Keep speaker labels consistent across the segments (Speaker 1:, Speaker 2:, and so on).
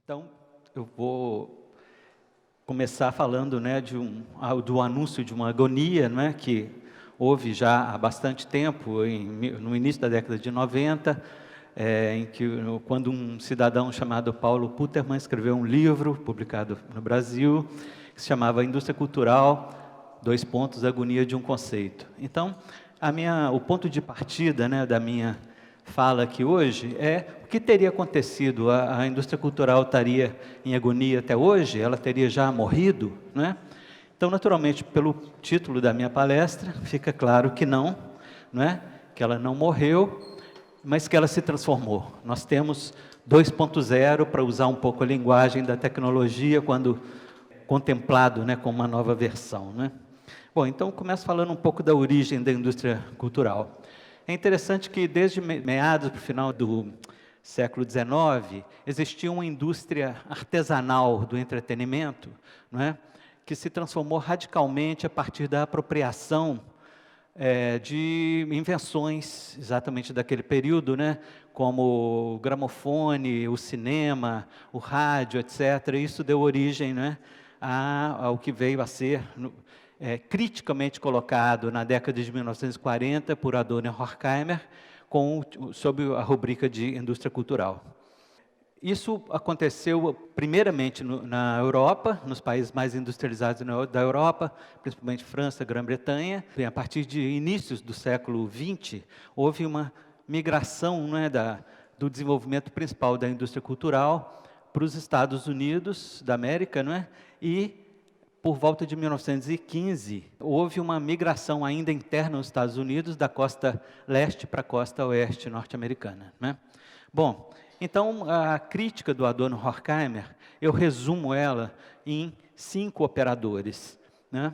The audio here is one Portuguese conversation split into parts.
Speaker 1: Então, eu vou começar falando, né, do anúncio de uma agonia, né, que houve já há bastante tempo, no início da década de 90, quando um cidadão chamado Paulo Puterman escreveu um livro, publicado no Brasil, que se chamava Indústria Cultural, Agonia de um Conceito. Então, o ponto de partida, né, da minha fala aqui hoje é o que teria acontecido. A indústria cultural estaria em agonia até hoje? Ela teria já morrido, né? Então, naturalmente, pelo título da minha palestra, fica claro que não, né? Que ela não morreu, mas que ela se transformou. Nós temos 2.0, para usar um pouco a linguagem da tecnologia, quando contemplado, né, como uma nova versão, né? Bom, então começo falando um pouco da origem da indústria cultural. É interessante que desde meados para o final do século XIX, existia uma indústria artesanal do entretenimento, não é? Que se transformou radicalmente a partir da apropriação de invenções exatamente daquele período, né? Como o gramofone, o cinema, o rádio, etc. Isso deu origem, né, ao que veio a ser criticamente colocado na década de 1940 por Adorno e Horkheimer, sob a rubrica de indústria cultural. Isso aconteceu primeiramente na Europa, nos países mais industrializados da Europa, principalmente França, Grã-Bretanha. A partir de inícios do século XX, houve uma migração, né, do desenvolvimento principal da indústria cultural para os Estados Unidos da América, né, e por volta de 1915, houve uma migração ainda interna nos Estados Unidos, da costa leste para a costa oeste norte-americana, né? Bom, então, a crítica do Adorno Horkheimer, eu resumo ela em 5 operadores, né?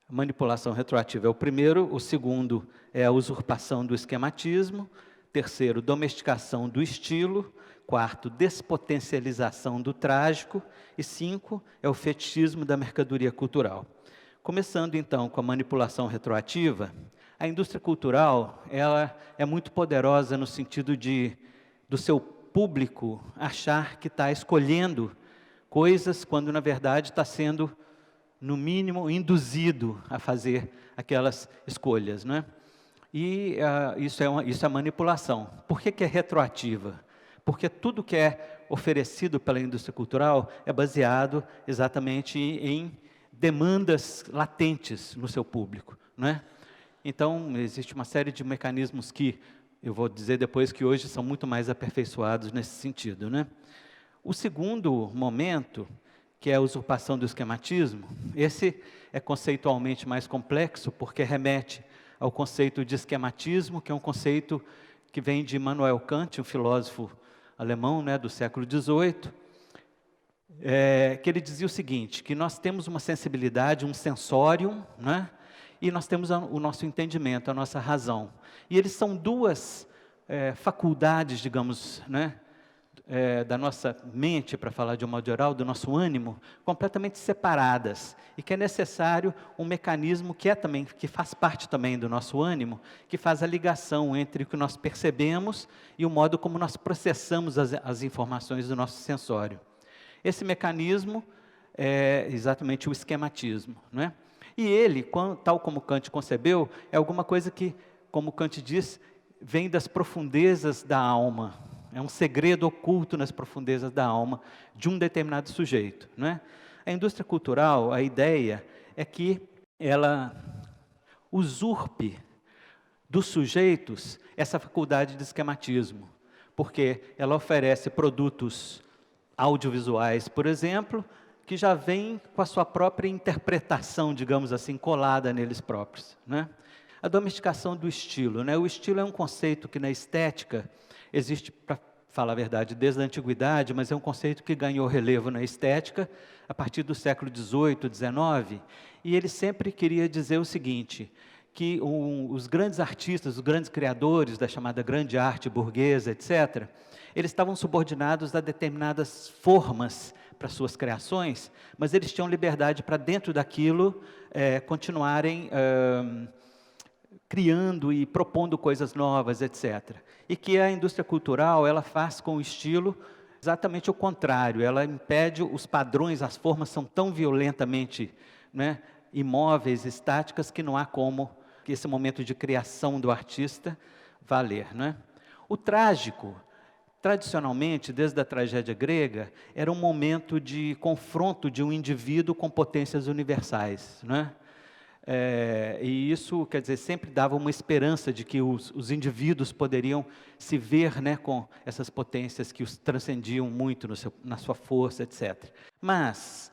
Speaker 1: A manipulação retroativa é o primeiro, o segundo é a usurpação do esquematismo, terceiro, domesticação do estilo, quarto, despotencialização do trágico, e 5 é o fetichismo da mercadoria cultural. Começando então com a manipulação retroativa, a indústria cultural ela é muito poderosa no sentido do seu público achar que está escolhendo coisas quando na verdade está sendo, no mínimo, induzido a fazer aquelas escolhas, né? E isso é manipulação. Por que é retroativa? Porque tudo que é oferecido pela indústria cultural é baseado exatamente em demandas latentes no seu público, né? Então, existe uma série de mecanismos que eu vou dizer depois que hoje são muito mais aperfeiçoados nesse sentido, né? O segundo momento, que é a usurpação do esquematismo, esse é conceitualmente mais complexo, porque remete ao conceito de esquematismo, que é um conceito que vem de Immanuel Kant, um filósofo alemão, né, do século XVIII, que ele dizia o seguinte, que nós temos uma sensibilidade, um sensorium, né, e nós temos o nosso entendimento, a nossa razão. E eles são duas faculdades, digamos, né, da nossa mente, para falar de um modo geral, do nosso ânimo, completamente separadas. E que é necessário um mecanismo que faz parte também do nosso ânimo, que faz a ligação entre o que nós percebemos e o modo como nós processamos as informações do nosso sensório. Esse mecanismo é exatamente o esquematismo, né? E ele, tal como Kant concebeu, é alguma coisa que, como Kant diz, vem das profundezas da alma. É um segredo oculto nas profundezas da alma de um determinado sujeito, né? A indústria cultural, a ideia é que ela usurpe dos sujeitos essa faculdade de esquematismo, porque ela oferece produtos audiovisuais, por exemplo, que já vêm com a sua própria interpretação, digamos assim, colada neles próprios, né? A domesticação do estilo, né? O estilo é um conceito que na estética existe, para falar a verdade, desde a antiguidade, mas é um conceito que ganhou relevo na estética a partir do século XVIII, XIX, e ele sempre queria dizer o seguinte, que os grandes artistas, os grandes criadores da chamada grande arte burguesa, etc., eles estavam subordinados a determinadas formas para suas criações, mas eles tinham liberdade para, dentro daquilo, continuarem criando e propondo coisas novas, etc. E que a indústria cultural, ela faz com o estilo exatamente o contrário, ela impede os padrões, as formas são tão violentamente, né, imóveis, estáticas, que não há como que esse momento de criação do artista valer, né? O trágico, tradicionalmente, desde a tragédia grega, era um momento de confronto de um indivíduo com potências universais, né? E isso, quer dizer, sempre dava uma esperança de que os indivíduos poderiam se ver, né, com essas potências que os transcendiam muito na sua força, etc. Mas,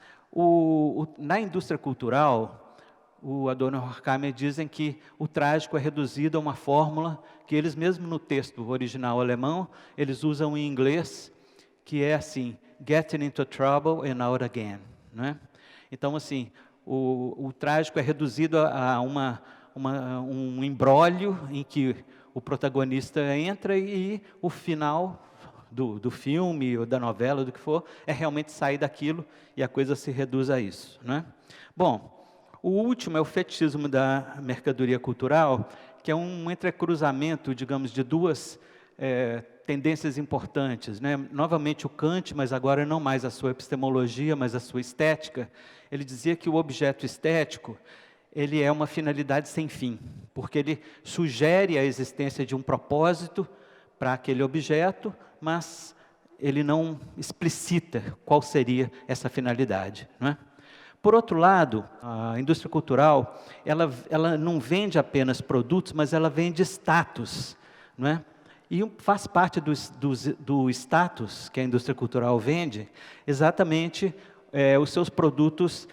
Speaker 1: na indústria cultural, o Adorno e Horkheimer dizem que o trágico é reduzido a uma fórmula que eles mesmo no texto original alemão, eles usam em inglês, que é assim, getting into trouble and out again, né? Então, assim, o trágico é reduzido a um imbróglio em que o protagonista entra e o final do filme ou da novela, do que for, é realmente sair daquilo e a coisa se reduz a isso, né? Bom, o último é o fetichismo da mercadoria cultural, que é um entrecruzamento, digamos, de duas tendências importantes, né? Novamente o Kant, mas agora não mais a sua epistemologia, mas a sua estética. Ele dizia que o objeto estético, ele é uma finalidade sem fim, porque ele sugere a existência de um propósito para aquele objeto, mas ele não explicita qual seria essa finalidade, não é? Por outro lado, a indústria cultural, ela não vende apenas produtos, mas ela vende status, não é? E faz parte do status que a indústria cultural vende, exatamente os seus produtos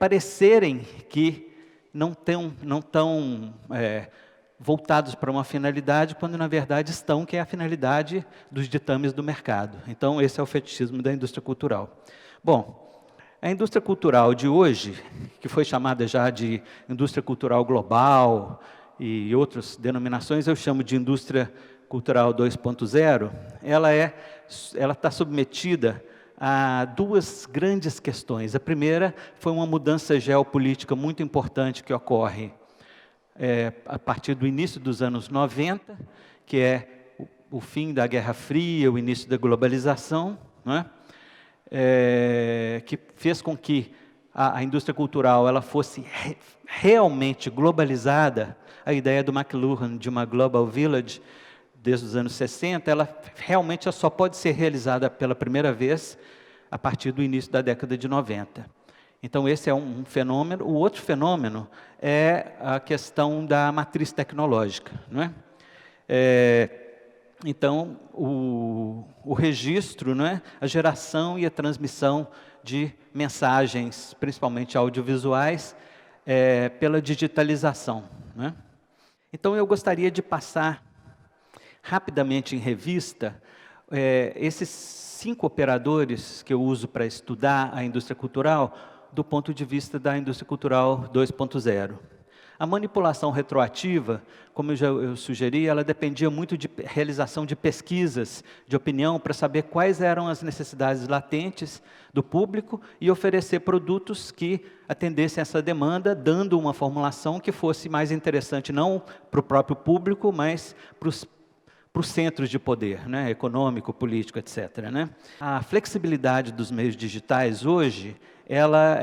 Speaker 1: parecerem que não estão voltados para uma finalidade, quando na verdade estão, que é a finalidade dos ditames do mercado. Então, esse é o fetichismo da indústria cultural. Bom, a indústria cultural de hoje, que foi chamada já de indústria cultural global e outras denominações, eu chamo de indústria cultural 2.0, ela está submetida a duas grandes questões. A primeira foi uma mudança geopolítica muito importante que ocorre a partir do início dos anos 90, que é o fim da Guerra Fria, o início da globalização, não é? Que fez com que a indústria cultural ela fosse realmente globalizada. A ideia do McLuhan de uma Global Village, desde os anos 60, ela realmente só pode ser realizada pela primeira vez a partir do início da década de 90. Então, esse é um fenômeno. O outro fenômeno é a questão da matriz tecnológica, não é? Então, o registro, não é? A geração e a transmissão de mensagens, principalmente audiovisuais, pela digitalização, não é? Então, eu gostaria de passar rapidamente em revista esses 5 operadores que eu uso para estudar a indústria cultural do ponto de vista da indústria cultural 2.0. A manipulação retroativa, como eu sugeri, ela dependia muito de realização de pesquisas de opinião para saber quais eram as necessidades latentes do público e oferecer produtos que atendessem essa demanda, dando uma formulação que fosse mais interessante, não para o próprio público, mas para os centros de poder, né, econômico, político, etc., né? A flexibilidade dos meios digitais hoje, ela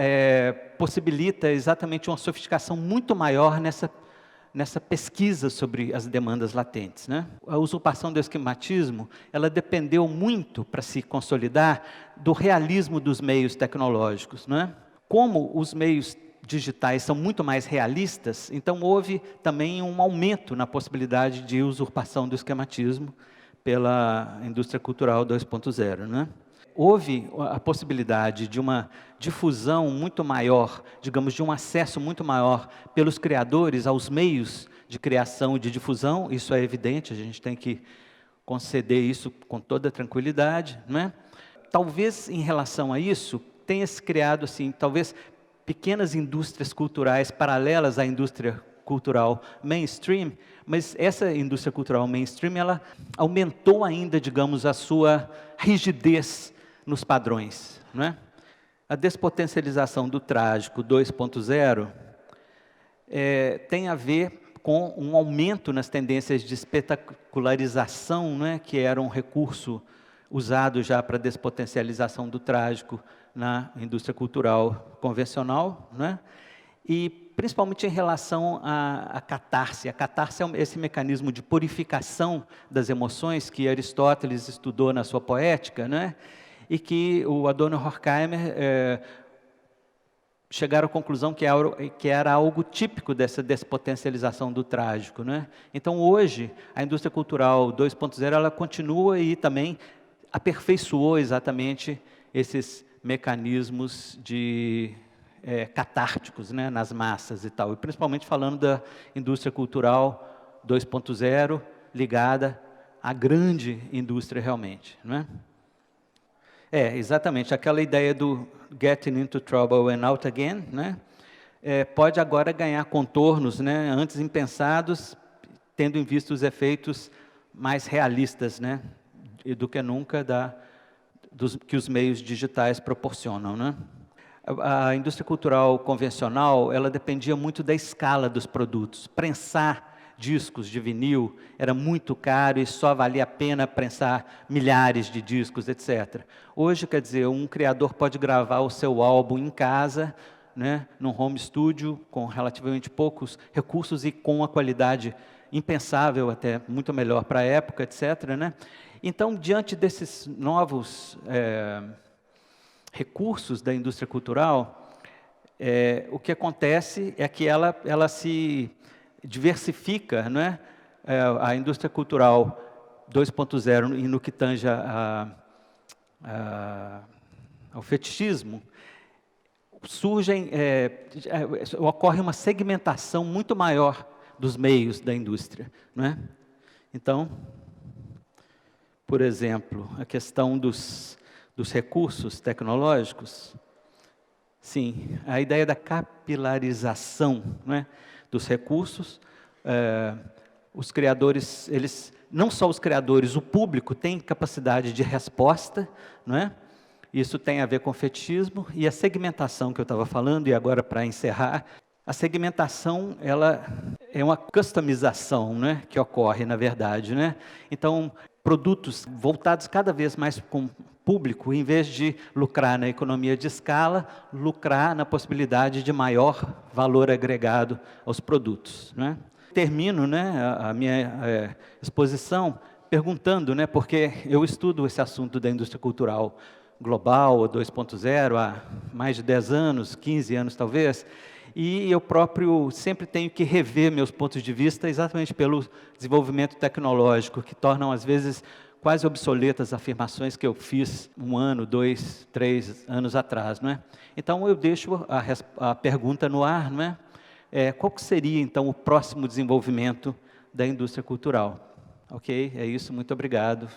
Speaker 1: possibilita exatamente uma sofisticação muito maior nessa pesquisa sobre as demandas latentes, né? A usurpação do esquematismo, ela dependeu muito, para se consolidar, do realismo dos meios tecnológicos, né? Como os meios digitais são muito mais realistas, então houve também um aumento na possibilidade de usurpação do esquematismo pela indústria cultural 2.0, né? Houve a possibilidade de uma difusão muito maior, digamos, de um acesso muito maior pelos criadores aos meios de criação e de difusão, isso é evidente, a gente tem que conceder isso com toda tranquilidade, não é? Talvez em relação a isso, tenha se criado, assim, talvez pequenas indústrias culturais paralelas à indústria cultural mainstream, mas essa indústria cultural mainstream, ela aumentou ainda, digamos, a sua rigidez nos padrões, não é? A despotencialização do trágico 2.0 tem a ver com um aumento nas tendências de espetacularização, não é? Que era um recurso usado já para despotencialização do trágico na indústria cultural convencional, né? E principalmente em relação à catarse. A catarse é esse mecanismo de purificação das emoções que Aristóteles estudou na sua poética, né? E que o Adorno e Horkheimer chegaram à conclusão que era algo típico dessa despotencialização do trágico, né? Então, hoje, a indústria cultural 2.0, ela continua e também aperfeiçoou exatamente esses mecanismos de catárticos, né, nas massas e tal, e principalmente falando da indústria cultural 2.0 ligada à grande indústria realmente, né? Exatamente, aquela ideia do getting into trouble and out again, né? Pode agora ganhar contornos, né, antes impensados, tendo em vista os efeitos mais realistas, né, do que nunca que os meios digitais proporcionam, né? A indústria cultural convencional, ela dependia muito da escala dos produtos. Prensar discos de vinil era muito caro e só valia a pena prensar milhares de discos, etc. Hoje, quer dizer, um criador pode gravar o seu álbum em casa, né, num home studio, com relativamente poucos recursos e com uma qualidade impensável, até muito melhor para a época, etc., né? Então, diante desses novos recursos da indústria cultural, o que acontece é que ela se diversifica, não é? A indústria cultural 2.0, e no que tange ao fetichismo, ocorre uma segmentação muito maior dos meios da indústria, não é? Então, por exemplo, a questão dos recursos tecnológicos, sim, a ideia da capilarização, não é, dos recursos, os criadores, não só os criadores, o público tem capacidade de resposta, não é? Isso tem a ver com o fetichismo e a segmentação que eu estava falando, e agora para encerrar, a segmentação, ela é uma customização, né, que ocorre, na verdade, né? Então, produtos voltados cada vez mais com o público, em vez de lucrar na economia de escala, lucrar na possibilidade de maior valor agregado aos produtos, né? Termino, né, a minha exposição perguntando, né, porque eu estudo esse assunto da indústria cultural global, 2.0, há mais de 10 anos, 15 anos talvez, e eu próprio sempre tenho que rever meus pontos de vista exatamente pelo desenvolvimento tecnológico, que tornam, às vezes, quase obsoletas afirmações que eu fiz 1 ano, 2, 3 anos atrás, não é? Então, eu deixo a pergunta no ar, não é? Qual que seria, então, o próximo desenvolvimento da indústria cultural? Ok? É isso, muito obrigado.